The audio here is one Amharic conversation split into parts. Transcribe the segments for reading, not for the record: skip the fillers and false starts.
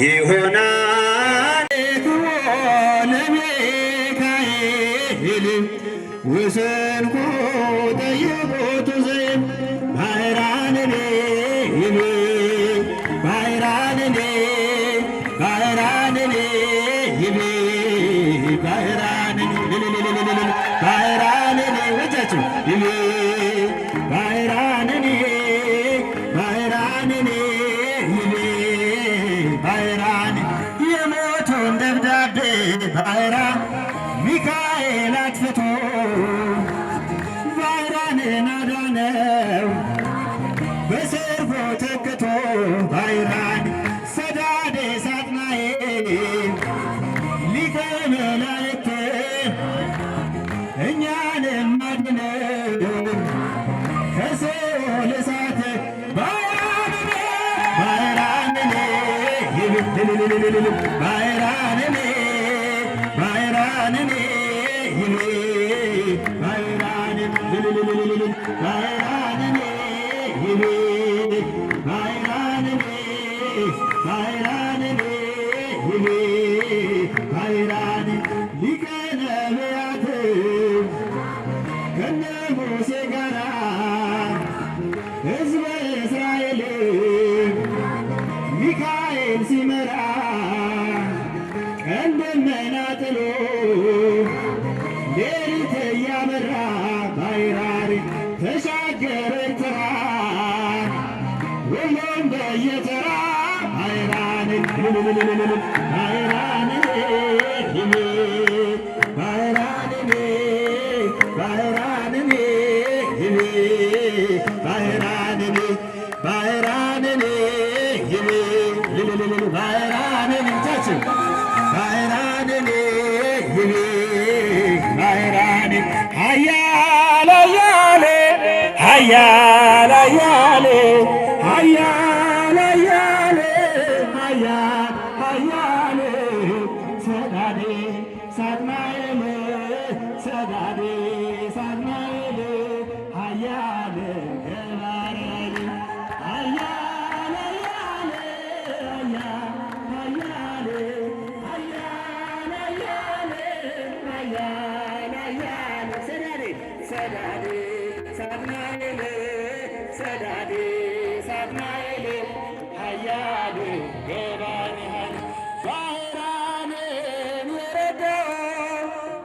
ይሆናል ለሚካኤል ወሰንኩ ጠየቁት ዘይም ባሕራንኔ ባሕራንኔ ባሕራንኔ ባሕራንኔ ባሕራንኔ ወጃችሁ ባሕራንኔ ባሕራንኔ ባሕራን የሞቱን ደብዳቤ ባሕራን ሚካኤል አጥፍቶ ባሕራንን አዳነው በሰርፎ ተክቶ ባሕራን ሰዳዴ ሳጥናኤል ሊቀ መላእክት እኛንም አድነው ከሲኦል እሳት ባሕራንኔ ባሕራንኔ ባሕራንኔ ባሕራንኔ ባሕራን ሊቀ ነቢያት ከነ ሙሴ ጋራ ሕዝበ እስራኤል ሚካኤል ሲመራ ቀን ደመና ጥሎ ሌሊት እያበራ ባሕራን ተሻገረ ኤርትራ ሁሉም በየተራ ባሕራን ባሕራን ባሕራን ባሕራን ባሕራን ባሕራን ባሕራን ልጃችን ባሕራን ባሕራን ኃያል ኃያል ኃያል ኃያል ኃያል ኃያል ኃያል ኃያል ሰዳዴ ሳጥናኤል ሰዳዴ ሳጥናኤል ኃያል ገባርያል ኃያል ኃያል ኃያል ኃያል ኃያል ኃያል ሰዳዴ ሰዳዴ ሳጥናኤል ሰዳዴ ሳጥናኤል ኃያል ገባርያል ባሕራንን የረዳው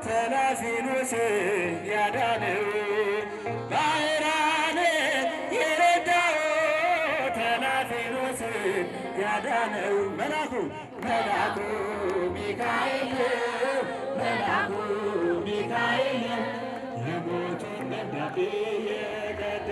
ተላፊኖስን ያዳነው ባሕራንን የረዳው ተላፊኖስን ያዳነው መልአኩ ሚካኤል መልአኩ ሚካኤል የሞቱን ደብዳቤ የቀደደ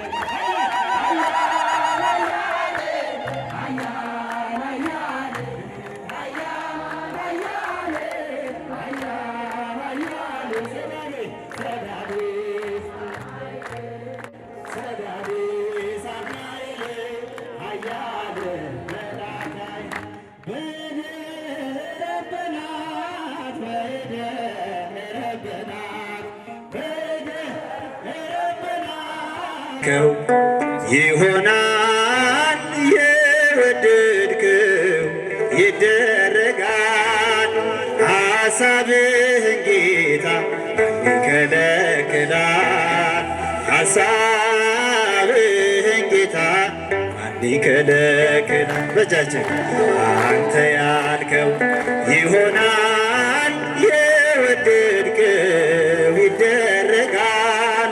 ይሆናል የወደድከው ይደረጋል ሐሳብህን ጌታ ይከለክላል ሐሳብህን ጌታ ይከለክላል በጃችን አንተ ያልከው ይሆናል የወደድከው ይደረጋል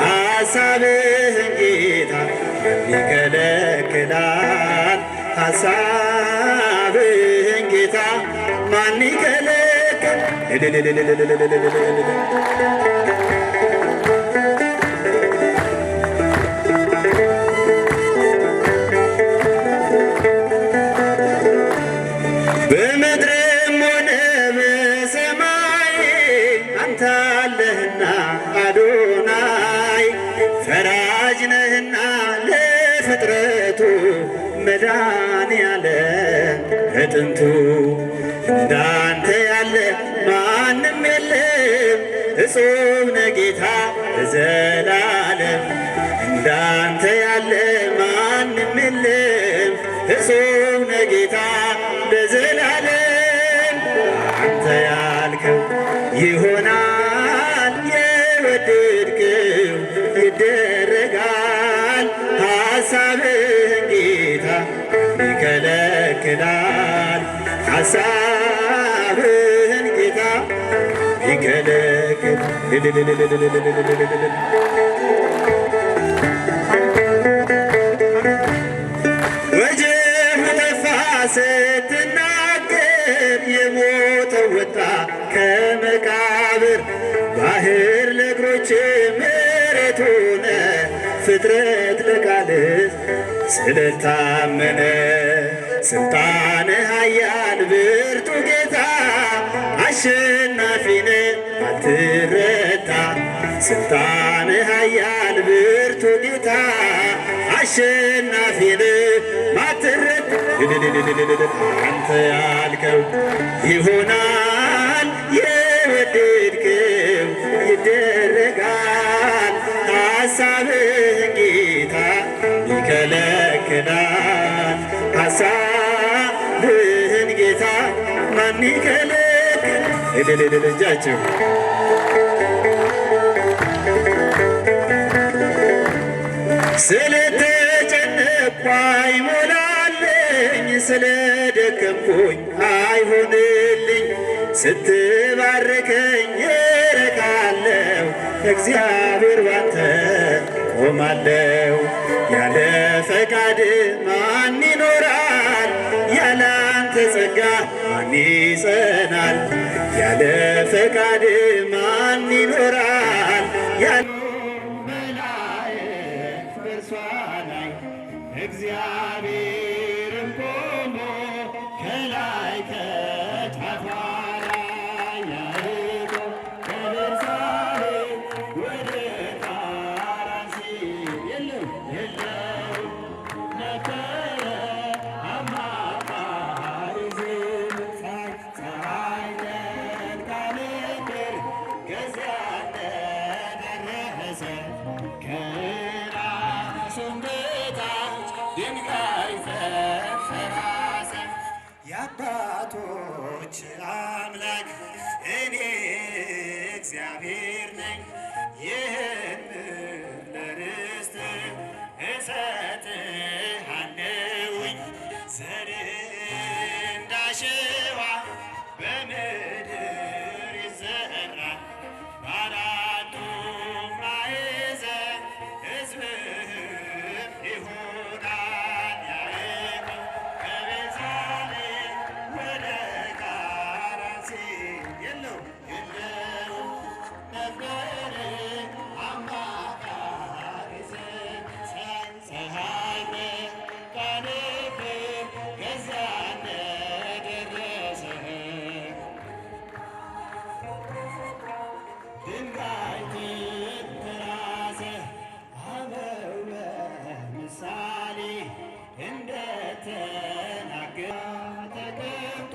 ሐሳብህን ጌታ ይከለክላል ሐሳብህን ጌታ ማን ይከለክል በምድርም ሆነ በሰማይ አንተ አለህና አዶናይ ፈራጅ ነህና ለፍጥረቱ መድኃኔዓለም ከጥንቱ እንዳንተ ያለ ማንም የለም እጹብ ነህ ጌታ ለዘላለም እንዳንተ ያለ ማንም የለም እጹብ ነህ ጌታ ለዘላለም አንተ ያልከው ይሆናል የወደድከው ይደረጋል ሐሳብህን ጌታ ይከለክላል ሐሳብህን ጌታ ይከለክል ወጀቡ ጠፋ ስትናገር የሞተው ወጣ ከመቃብር ባህር ለእግሮች መሬት ሆነ ፍጥረት ለቃልህ ስለታመነ ስልጣነ ኃያል ብርቱ ጌታ አሸናፊ ነህ አትረታ ስልጣነ ኃያል ብርቱ ጌታ አሸናፊ ነህ አትረታ አንተ ያልከው ይሆናል የወደድከው ይደረጋል ሐሳብህን ጌታ ይከለክላል ሐሳብህን ጌታ ማን ይከለክል እጃቸው ስለተጨነቅኩ አይሞላልኝ ስለደከምኩኝ አይሆንልኝ ስትባርከኝ እረካለሁ እግዚአብሔር ባንተ ቆማለሁ ያለ ፈቃድ ማን ይኖራል ያለ አንተ ጸጋ ማን ይጸናል ያለ ፈቃድ ማን ይኖራል ያለ መላእክት በእርሷ ላይ እግዚአብሔርም ቆሞ ከላይ ከጫፏ ላይ ያዕቆብ ከቤርሳቤህ ወደ ካራን ሲሄድ የለው ነበረ አማካሪ ፀሐይ ጠልቃ ነበር ከዚያ እንደደረሰ ከራሱም በታች ድንጋይ ተፈራረሰ። የአባቶች አምላክ እኔ እግዚአብሔር ነኝ ይህን ለርስት እሰጥሃለሁኝ ዘርህ እንደ አሸዋ በምድር ይዘራል በአራቱም ማዕዘን ሕዝብህም ይሆናል። ያዕቆብ ከቤርሳቤህ ወደ ካራን ሲሄድ የለውም ነበር አማካሪ ፀሐይ ጠልቃ ነበር ከዚያ እንደደረሰ ድንጋይ ተራሰ አበው በምሳሌ እንደተናገረ ተቀምጦ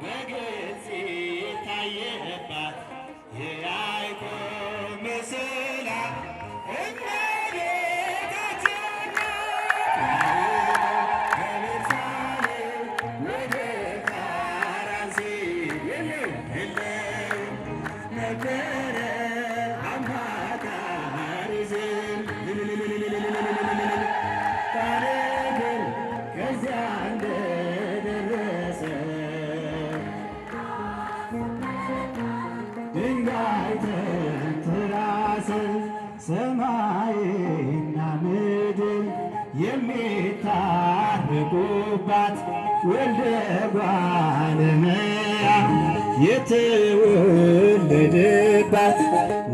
በግልጽ ታየባት የያዕቆብ ምስል እመቤታችን ከቤርሳቤህ ወደ ካራን ሲሄድ የለውም ነበረ አማካሪ ታሪክን ከዚያ እንደደረሰ ድንጋይ ተንተራሰ ሰማይና ምድር የሚታረቁባት ወልደ እጓለ እመሕያው የተወለደባት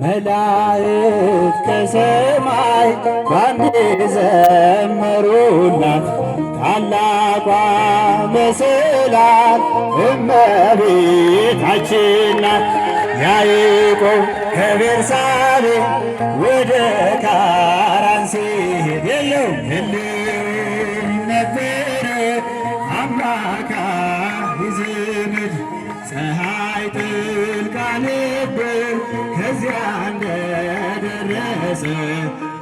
መላእክት ከሰማይ ባንድ ዘመሩላት ታላቋ መሰላል እመቤታችን ናት። ያዕቆብ ከቤርሳቤህ ወደ ካራን ሲሄድ የለውም ነበረ አማካሪ ዘመድ ፀሐይ ጠልቃ ነበር ከዚያ እንደደረሰ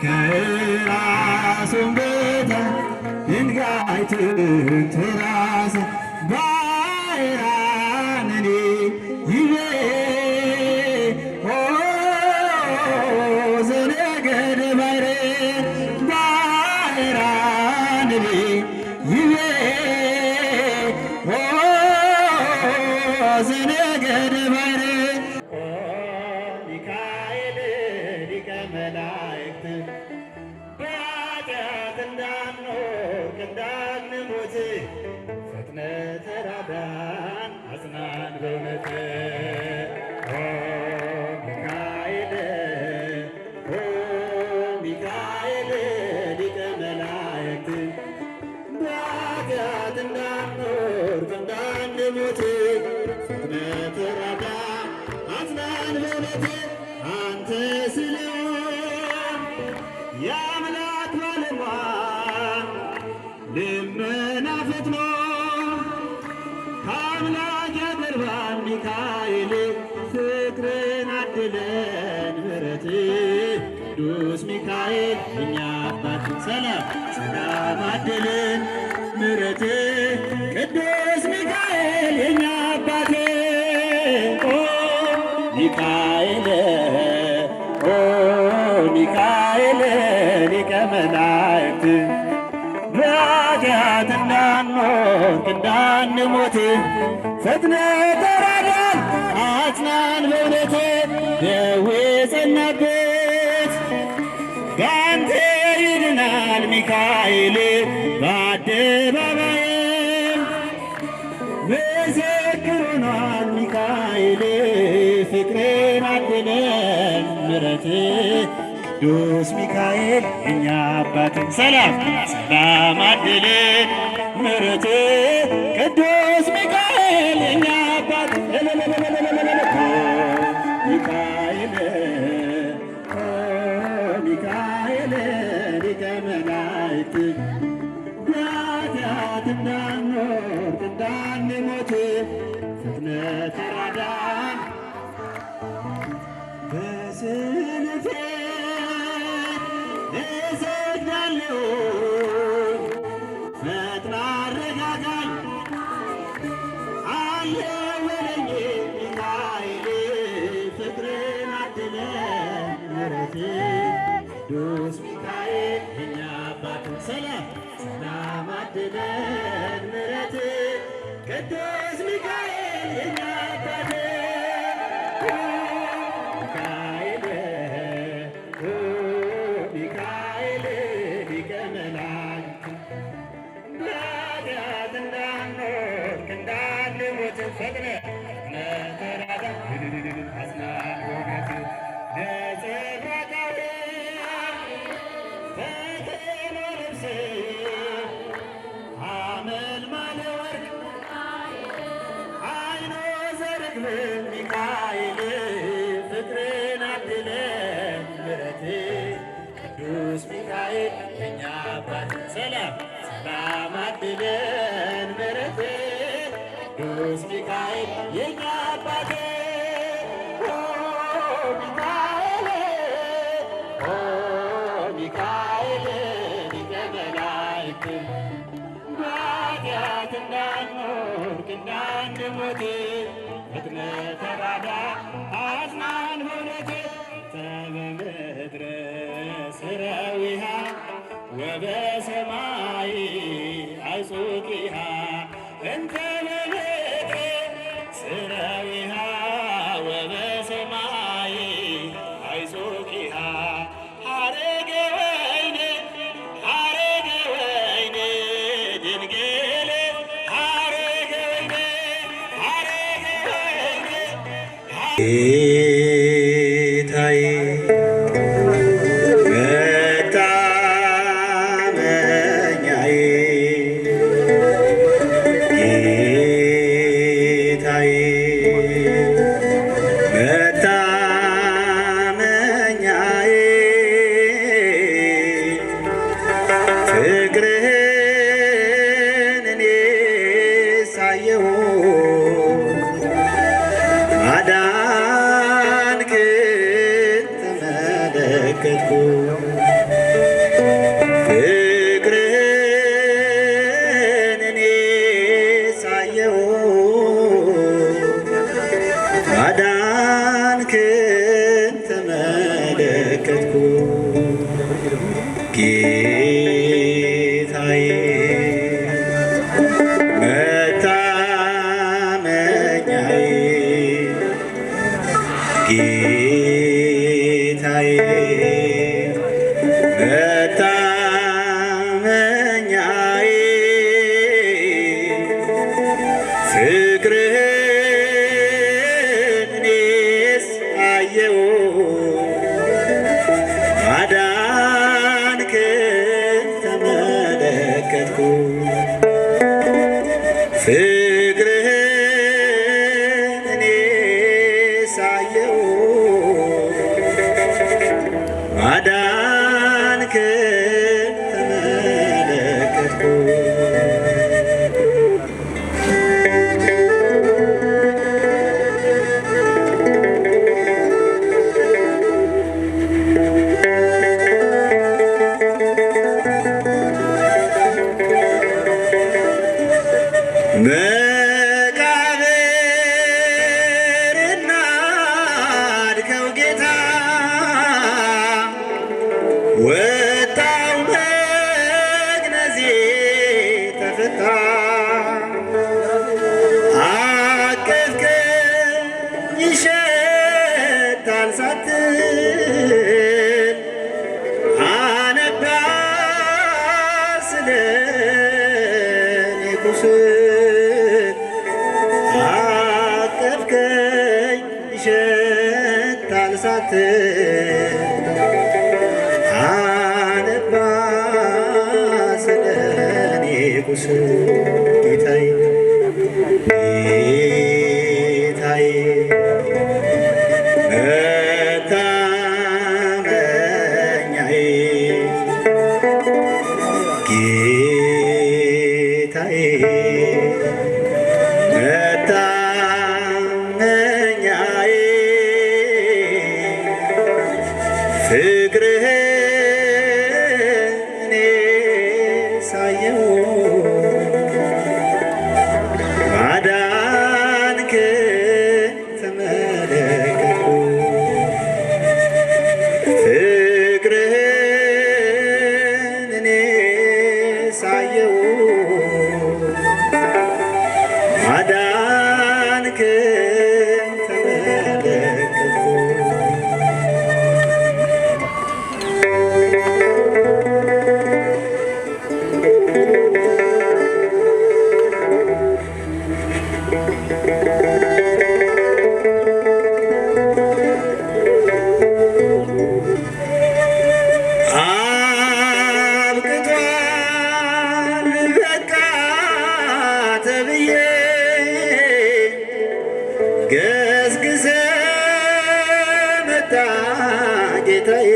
ከራሱም በታች ድንጋይ ትንተራሰ ባይራንኒ ይቤ ዘነገደ ባይሬ ባይራንኒ ይቤ ዘነገደ ባይሬ ሚካኤል ሊቀ መላእክት በኃጢአት እንዳንወድቅ እንዳንሞት ፈጥነህ ተራዳን አጽናን በእውነት ሚካኤል ሚካኤል ሊቀ መላእክት በኃጢአት እንዳንወድቅ እንዳንሞት ፈጥነህ ተራዳን አጽናን በእውነት አንተ ስለሆን የአምላክ ባለሟል ልመና ፈጥኖ ከአምላክ ያቀርባል ሚካኤል ፍቅርን አድለን ምሕረት ቅዱስ ሚካኤል እኛ አባት ሰላም አድለን ምሕረት ቅዱስ ሚካኤል የኛ አባት ሚካኤል ሚካኤል ሊቀ መላእክት በኃጢአት እንዳንወድቅ እንዳንሞት ፈጥነህ ተራዳን አጽናን በእውነት ደዌ ጸናበት በአንተ ይድናል ሚካኤል በአደባባይ ምስክር ሆኗል ሚካኤል ፍቅርን አድለን ምሕረት ቅዱስ ሚካኤል እኛ አባት ሰላም አድለን ምሕረት ቅዱስ ሚካኤል እኛ አባት ሚካኤል ሚካኤል ሊቀ መላእክት በኃጢአት እንዳንወድቅ እንዳንሞት ፈጥነህ ተራዳን በስልቴ እሰግዳለሁ ፈጥነህ አረጋጋኝ አየሁ በለኝ ሚካኤል ፍቅርን አድለን ምሕረት ቅዱስ ሚካኤል የኛ አባት ሰላም አድለን ምሕረት ቅዱስ ሚካኤል የኛ አባት ሚካኤል ሚካኤል ሊቀ መላእክት በኃጢአት እንዳንወድቅ እንዳንሞት ፈጥነህ ተራዳን አጽናን በእውነት ነጸብራቃዊ ፈተና ልብስ ሐመልማለ ወርቅ አይኖ ዘርግብ ሚካኤል ፍቅርን አድለን ምሕረት ቅዱስ ሚካኤል የኛ አባት ሰላም አድለን ምሕረት ቅዱስ ሚካኤል የኛ አባት ሚካኤል ሚካኤል ሊቀ መላእክት በኃጢአት እንዳንወድቅ እንዳንሞት ፈጥነህ ተራዳን አጽናን በእውነት በምድረ ሥራዊሃ ወበሰማይ አይጹቂሃ እንተ በምድረ ሥራዊሃ ወበሰማይ አይጹቂሃ ሐረገ ወይን ድንግል ሐረገ ወይን ጌታዬ መታመኛዬ ጌታዬ መታመኛዬ ፍቅርህን እኔ ሳየሁ ማዳን ፍቅርህን እኔስ አየሁ ማዳንክን ተመለከትኩ ፍቅርህን እኔስ አየሁ ማዳንክን ተመለከትኩ መቃብርና አድከው ጌታ ወጣው መግነዜ ተፈታ አቀፍከኝ ይሸታል ሳትል አነባ ስለኔ ቁስል አቀፍከኝ ይሸታል ሳትል አነባ ስለኔ ቁስል ጌታዬ ጌታዬ መታመኛዬ ጌታዬ መታመኛዬ ፍቅርህን እኔስ አየሁ ማዳንክን ተመለከትኩ ፍቅርህን እኔስ አየሁ ማዳንክን ተመለከትኩ አብቅቷል በቃ ተብዬ ገስግሰ መጣ ጌታዬ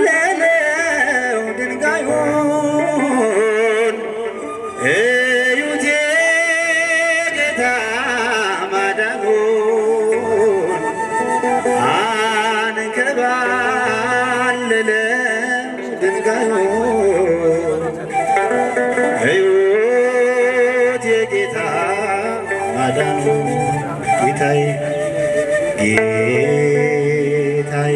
አንከባለለው ድንጋዩን እዩት የጌታ ማዳኑን አንከባለለው ድንጋዩን እዩት የጌታ ማዳኑን ጌታዬ ጌታዬ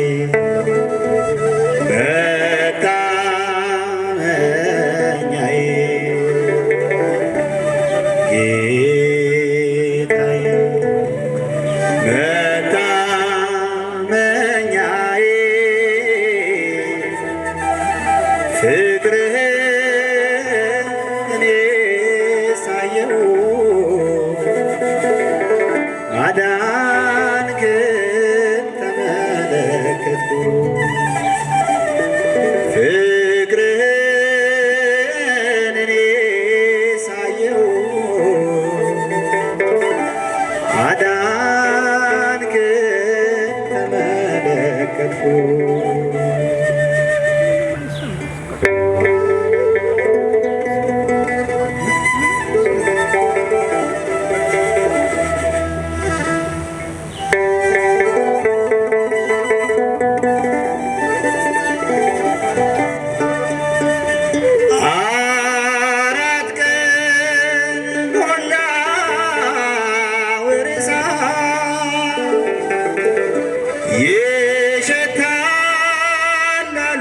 መታመኛዬ ጌታዬ መታመኛዬ ፍቅርህን እኔስ አየሁ ማዳንክን ተመለከትኩ ፍቅርህን እኔስ አየሁ ማዳንክን ተመለከትኩ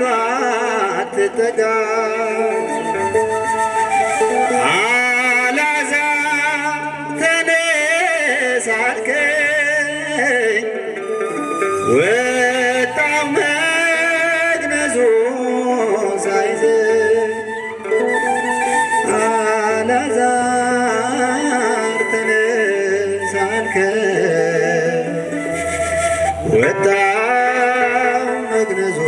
ቃሉ አትጠጋ አልዓዛር ተነስ አልከኝ ወጣው መግነዙ ሳይዝል አልዓዛር ተነስ አልከኝ ወጣው መግነዙ